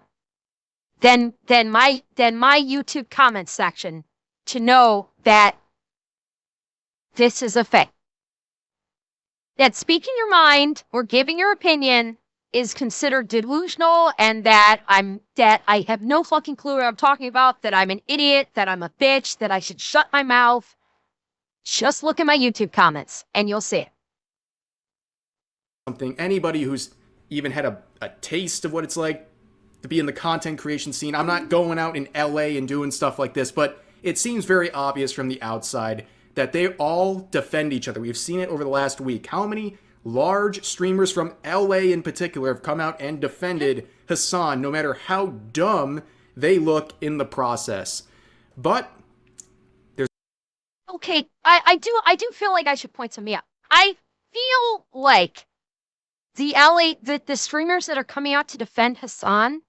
than my YouTube comments section to know that this is a fake. That speaking your mind or giving your opinion is considered delusional, and that I have no fucking clue what I'm talking about, that I'm an idiot, that I'm a bitch, that I should shut my mouth. Just look at my YouTube comments and you'll see it. Anybody who's even had a taste of what it's like to be in the content creation scene. I'm not going out in LA and doing stuff like this, but it seems very obvious from the outside that they all defend each other. We've seen it over the last week. How many large streamers from LA in particular have come out and defended Hassan, no matter how dumb they look in the process? But there's... Okay, I do feel like I should point something out. I feel like the streamers that are coming out to defend Hassan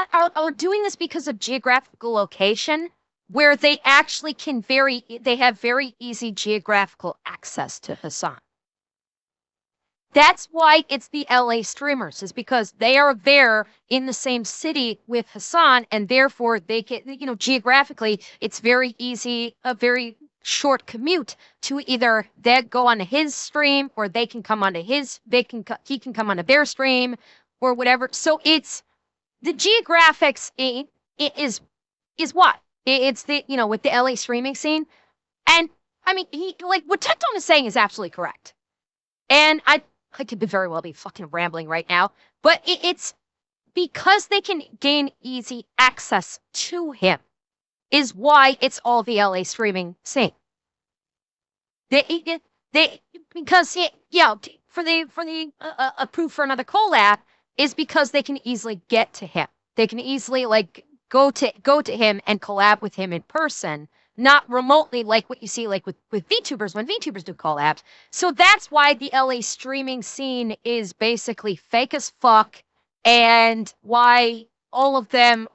are doing this because of geographical location, where they actually they have very easy geographical access to Hassan. That's why it's the LA streamers, is because they are there in the same city with Hassan, and therefore they get, geographically, it's very easy, a very short commute to either they go onto his stream or they can come onto he can come onto their stream or whatever. So it's the geographics is what? It's the, with the LA streaming scene. And I mean, what Tectone is saying is absolutely correct. And I could very well be fucking rambling right now, but it's because they can gain easy access to him is why it's all the LA streaming scene. Because for the approved for another collab is because they can easily get to him. They can easily go to him and collab with him in person, not remotely like what you see with VTubers when VTubers do collabs. So that's why the LA streaming scene is basically fake as fuck, and why all of them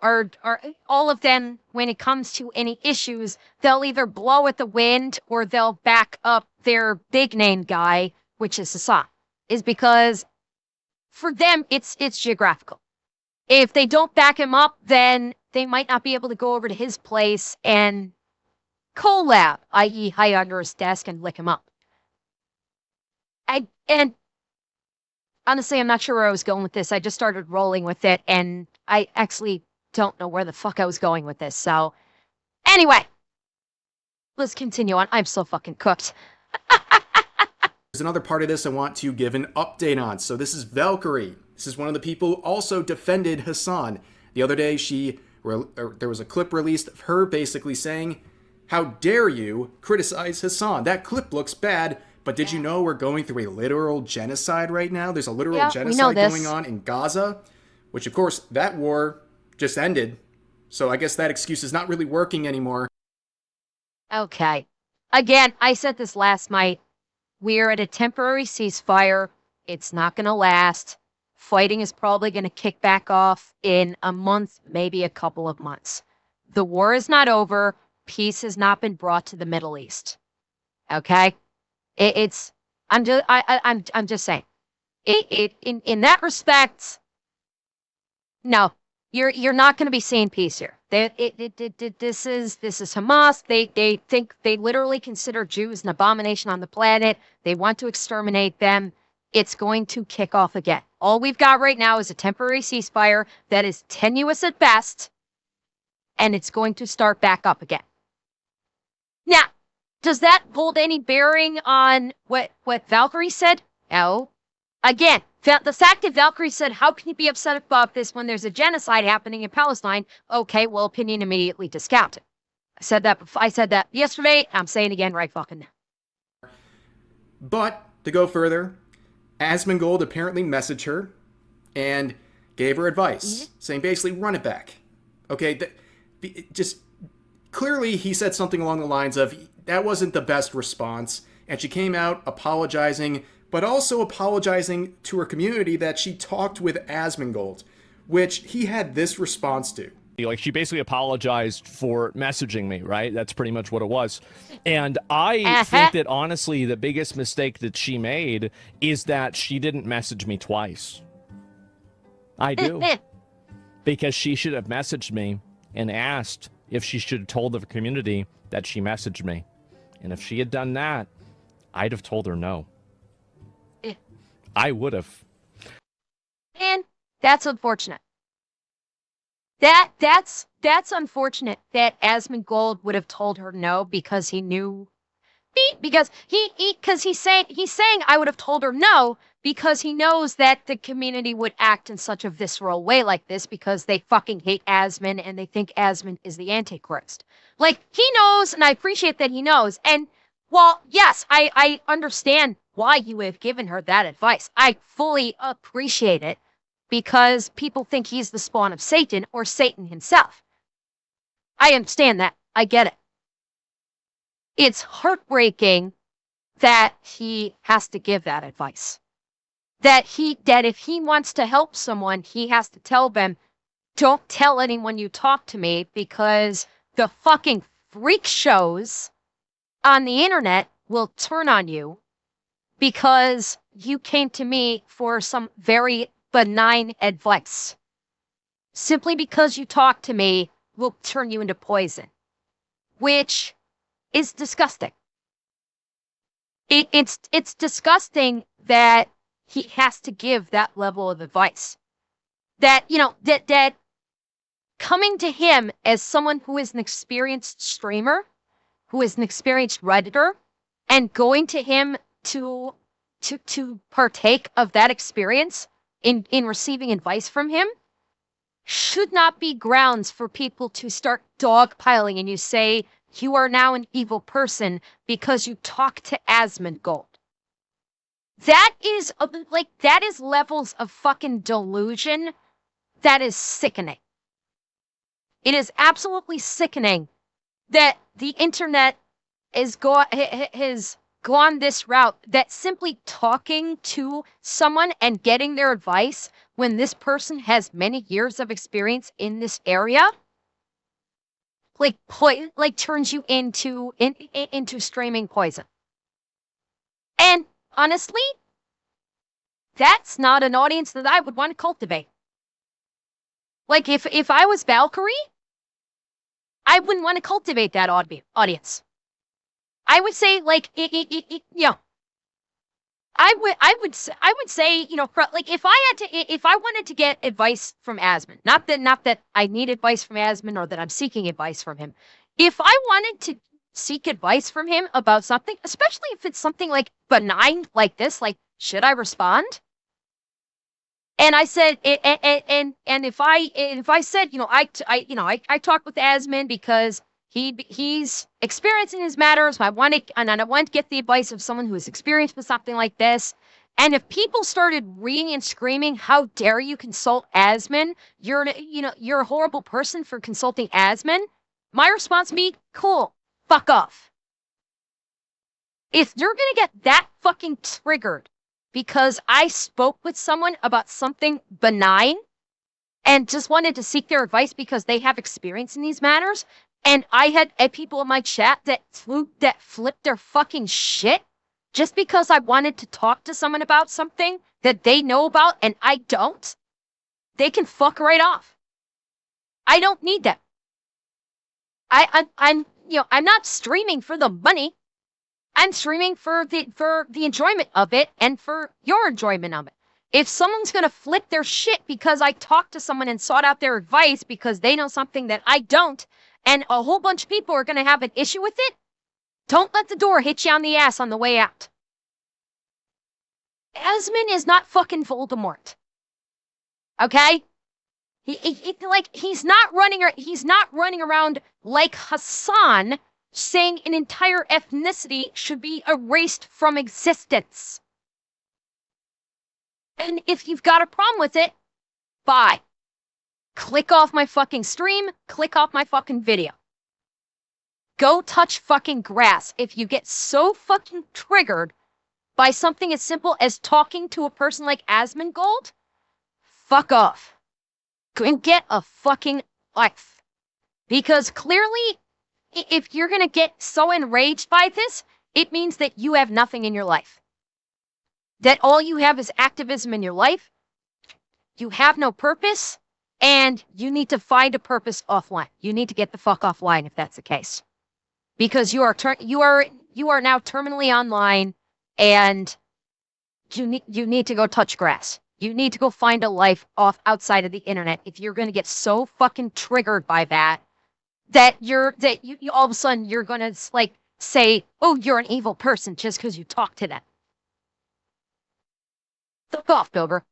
when it comes to any issues, they'll either blow at the wind or they'll back up their big name guy, which is Hassan, is because for them it's geographical. If they don't back him up, then they might not be able to go over to his place and collab, i.e. hide under his desk and lick him up. And honestly, I'm not sure where I was going with this. I just started rolling with it, and I actually don't know where the fuck I was going with this. So, anyway, let's continue on. I'm so fucking cooked. There's another part of this I want to give an update on. So this is Valkyrie. This is one of the people who also defended Hassan. The other day, there was a clip released of her basically saying, "How dare you criticize Hassan? That clip looks bad, but did you know we're going through a literal genocide right now? There's a literal genocide going on in Gaza," which of course that war just ended. So I guess that excuse is not really working anymore. Okay. Again, I said this last night. We're at a temporary ceasefire. It's not going to last. Fighting is probably going to kick back off in a month, maybe a couple of months. The war is not over. Peace has not been brought to the Middle East. Okay? I'm just saying. In that respect, no, you're not going to be seeing peace here. This is Hamas. They literally consider Jews an abomination on the planet. They want to exterminate them. It's going to kick off again. All we've got right now is a temporary ceasefire that is tenuous at best, and it's going to start back up again. Now, does that hold any bearing on what Valkyrie said? No. Again, the fact that Valkyrie said, how can you be upset about this when there's a genocide happening in Palestine? Okay, well, opinion immediately discounted. I said that yesterday. I'm saying it again right fucking now. But to go further, Asmongold apparently messaged her and gave her advice, saying basically, run it back. Okay, just clearly he said something along the lines of, that wasn't the best response, and she came out apologizing, but also apologizing to her community that she talked with Asmongold, which he had this response to. She basically apologized for messaging me, right? That's pretty much what it was. And I think that, honestly, the biggest mistake that she made is that she didn't message me twice. I do. Because she should have messaged me and asked if she should have told the community that she messaged me. And if she had done that, I'd have told her no. I would have. And that's unfortunate. That's unfortunate that Asmongold would have told her no because he knew. Because he's saying I would have told her no because he knows that the community would act in such a visceral way like this because they fucking hate Asmon and they think Asmon is the Antichrist. He knows, and I appreciate that he knows. And well, yes, I understand why you have given her that advice. I fully appreciate it because people think he's the spawn of Satan or Satan himself. I understand that. I get it. It's heartbreaking that he has to give that advice. That if he wants to help someone, he has to tell them, don't tell anyone you talk to me because the fucking freak shows on the internet will turn on you because you came to me for some very benign advice. Simply because you talk to me will turn you into poison, which is disgusting. It's disgusting that he has to give that level of advice. That, you know, that coming to him as someone who is an experienced streamer, who is an experienced Redditor, and going to him to partake of that experience in receiving advice from him should not be grounds for people to start dogpiling and you say you are now an evil person because you talk to Asmongold. That is that is levels of fucking delusion that is sickening. It is absolutely sickening that the internet has gone this route, that simply talking to someone and getting their advice when this person has many years of experience in this area, turns you into streaming poison. And honestly, that's not an audience that I would want to cultivate. Like, if I was Valkyrie, I wouldn't want to cultivate that audience. I would say, like, you know, I would say, you know, like, if I wanted to get advice from Asmon, not that I need advice from Asmon or that I'm seeking advice from him. If I wanted to seek advice from him about something, especially if it's something like benign like this, like, should I respond? And I said, and if I said, you know, I talked with Asmon because he's experienced in his matters. I want to get the advice of someone who is experienced with something like this. And if people started reading and screaming, "How dare you consult Asmon? You're a horrible person for consulting Asmon," my response would be, "Cool, fuck off." If you're gonna get that fucking triggered because I spoke with someone about something benign and just wanted to seek their advice because they have experience in these matters, and I had people in my chat that flipped their fucking shit just because I wanted to talk to someone about something that they know about and I don't, they can fuck right off. I don't need them. I'm not streaming for the money. I'm streaming for the enjoyment of it and for your enjoyment of it. If someone's going to flip their shit because I talked to someone and sought out their advice because they know something that I don't, and a whole bunch of people are going to have an issue with it, don't let the door hit you on the ass on the way out. Asmon is not fucking Voldemort. Okay? He's not running around like Hassan saying an entire ethnicity should be erased from existence. And if you've got a problem with it, bye. Click off my fucking stream, click off my fucking video. Go touch fucking grass if you get so fucking triggered by something as simple as talking to a person like Asmongold. Fuck off. Go and get a fucking life. Because clearly, if you're going to get so enraged by this, it means that you have nothing in your life. That all you have is activism in your life. You have no purpose, and you need to find a purpose offline. You need to get the fuck offline if that's the case. Because you are now terminally online, and you need to go touch grass. You need to go find a life outside of the internet if you're going to get so fucking triggered by that you all of a sudden you're gonna like say, "Oh, you're an evil person" just because you talk to them. Fuck off, Bilber.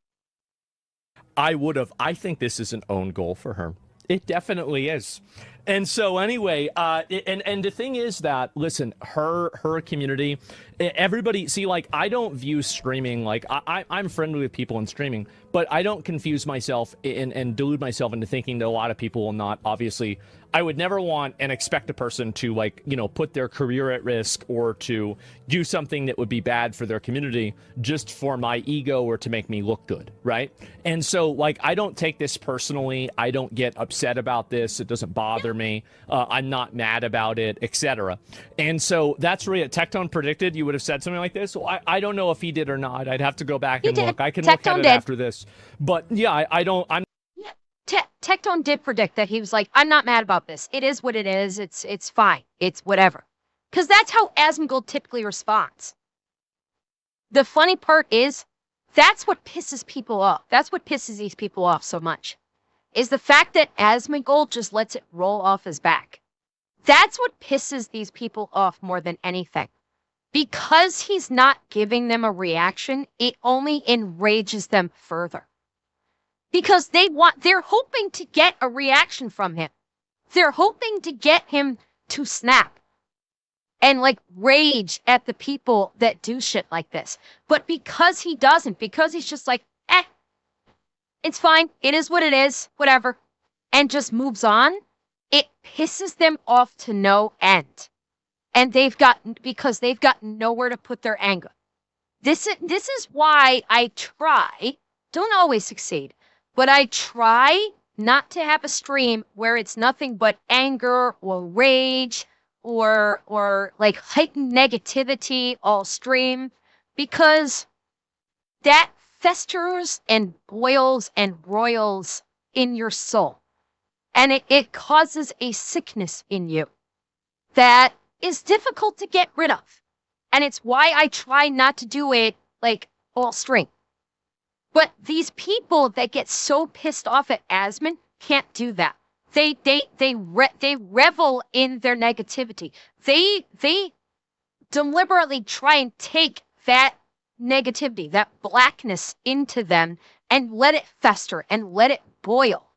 I think this is an own goal for her. It definitely is. And so anyway, and the thing is that, listen, her community, everybody, see, like, I don't view streaming, like, I'm friendly with people in streaming, but I don't confuse myself and delude myself into thinking that a lot of people will not, obviously. I would never want and expect a person to, like, you know, put their career at risk or to do something that would be bad for their community just for my ego or to make me look good, right? And so, like, I don't take this personally. I don't get upset about this. It doesn't bother bother me. I'm not mad about it, etc. And so that's really it. Tectone predicted you would have said something like this. Well, I don't know if he did or not. I'd have to go back and look. I can look at it after this. But yeah, I'm Tectone did predict that. He was like, I'm not mad about this. It is what it is. It's fine. It's whatever. Because that's how Asmongold typically responds. The funny part is, that's what pisses people off. That's what pisses these people off so much. Is the fact that Asmongold just lets it roll off his back. That's what pisses these people off more than anything. Because he's not giving them a reaction, it only enrages them further. Because they're hoping to get a reaction from him. They're hoping to get him to snap and like rage at the people that do shit like this. But because he doesn't, because he's just like, it's fine, it is what it is, whatever, and just moves on, it pisses them off to no end. And because they've got nowhere to put their anger. This is why I try, don't always succeed, but I try not to have a stream where it's nothing but anger or rage or like heightened negativity all stream, because that festers and boils and roils in your soul. And it causes a sickness in you that is difficult to get rid of. And it's why I try not to do it like all stream. But these people that get so pissed off at Asmon can't do that. They revel in their negativity. They deliberately try and take that negativity, that blackness into them and let it fester and let it boil.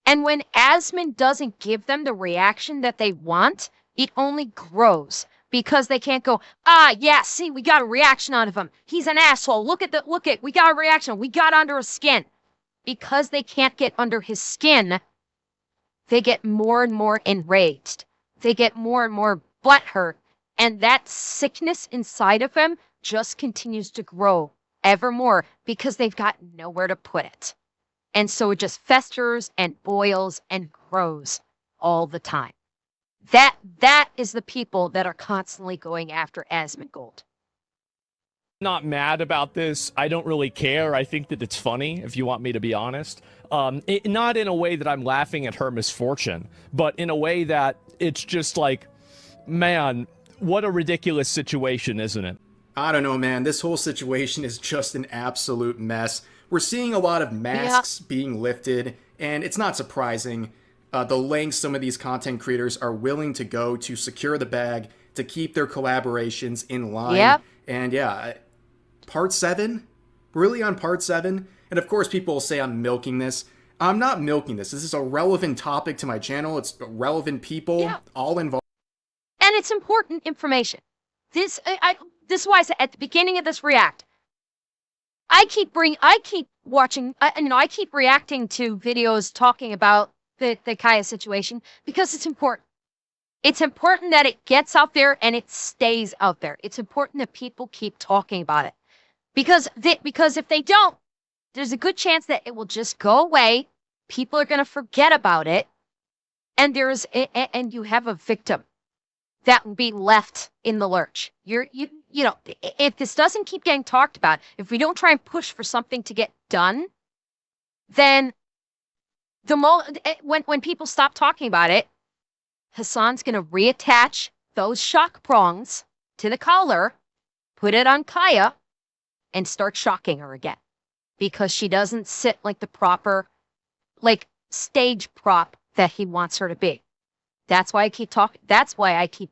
And when Asmon doesn't give them the reaction that they want, it only grows because they can't go, yeah, see, we got a reaction out of him. He's an asshole. Look at, we got a reaction. We got under his skin. Because they can't get under his skin, they get more and more enraged. They get more and more butthurt. And that sickness inside of them just continues to grow ever more because they've got nowhere to put it. And so it just festers and boils and grows all the time. That is the people that are constantly going after Asmongold. not mad about this. I don't really care. I think that it's funny, if you want me to be honest. Not in a way that I'm laughing at her misfortune, but in a way that it's just like, man, what a ridiculous situation, isn't it? I don't know, man. This whole situation is just an absolute mess. We're seeing a lot of masks being lifted, and it's not surprising. The lengths some of these content creators are willing to go to secure the bag, to keep their collaborations in line. Yep. And yeah, part 7? Really on part 7? And of course people will say I'm milking this. I'm not milking this. This is a relevant topic to my channel. It's relevant people all involved. And it's important information. This is why I said at the beginning of this react, I keep watching, I keep reacting to videos talking about the Kaya situation because it's important. It's important that it gets out there and it stays out there. It's important that people keep talking about it. Because if they don't, there's a good chance that it will just go away. People are going to forget about it. And you have a victim that will be left in the lurch. You know, if this doesn't keep getting talked about, if we don't try and push for something to get done, then when people stop talking about it, Hassan's going to reattach those shock prongs to the collar, put it on Kaya, and start shocking her again. Because she doesn't sit like the proper, like, stage prop that he wants her to be. That's why I keep talking. That's why I keep,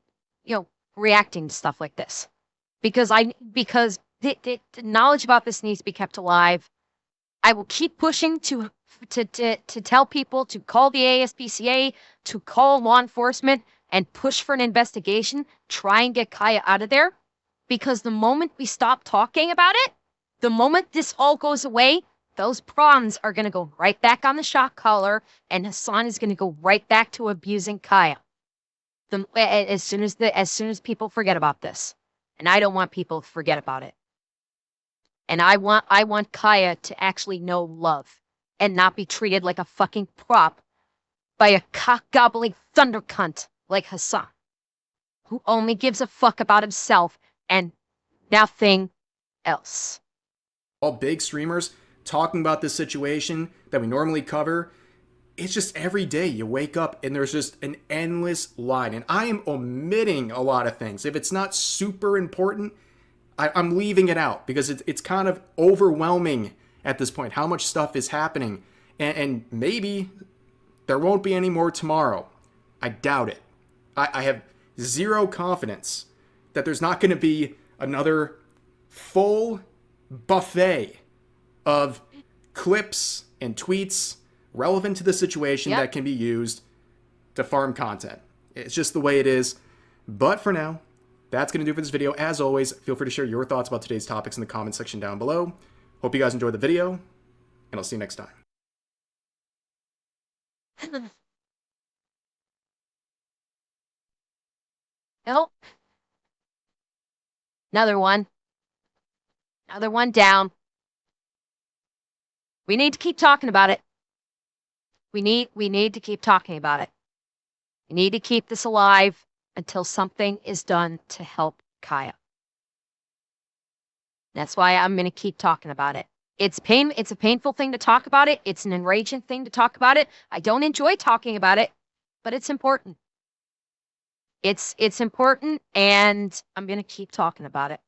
reacting to stuff like this. Because the knowledge about this needs to be kept alive. I will keep pushing to tell people to call the ASPCA, to call law enforcement, and push for an investigation. Try and get Kaya out of there. Because the moment we stop talking about it, the moment this all goes away, those prongs are going to go right back on the shock collar, and Hassan is going to go right back to abusing Kaya. As soon as people forget about this, and I don't want people to forget about it. And I want Kaya to actually know love and not be treated like a fucking prop by a cock-gobbling thunder cunt like Hassan, who only gives a fuck about himself and nothing else. All big streamers talking about this situation that we normally cover, it's just every day you wake up and there's just an endless line. And I am omitting a lot of things. If it's not super important, I'm leaving it out because it's kind of overwhelming at this point how much stuff is happening. And maybe there won't be any more tomorrow. I doubt it. I have zero confidence that there's not going to be another full buffet of clips and tweets relevant to the situation that can be used to farm content. It's just the way it is. But for now, that's going to do it for this video. As always, feel free to share your thoughts about today's topics in the comment section down below. Hope you guys enjoyed the video, and I'll see you next time. Nope. Another one. Another one down. We need to keep talking about it. We need to keep talking about it. We need to keep this alive until something is done to help Kaya. That's why I'm going to keep talking about it. It's a painful thing to talk about it. It's an enraging thing to talk about it. I don't enjoy talking about it, but it's important. It's important, and I'm going to keep talking about it.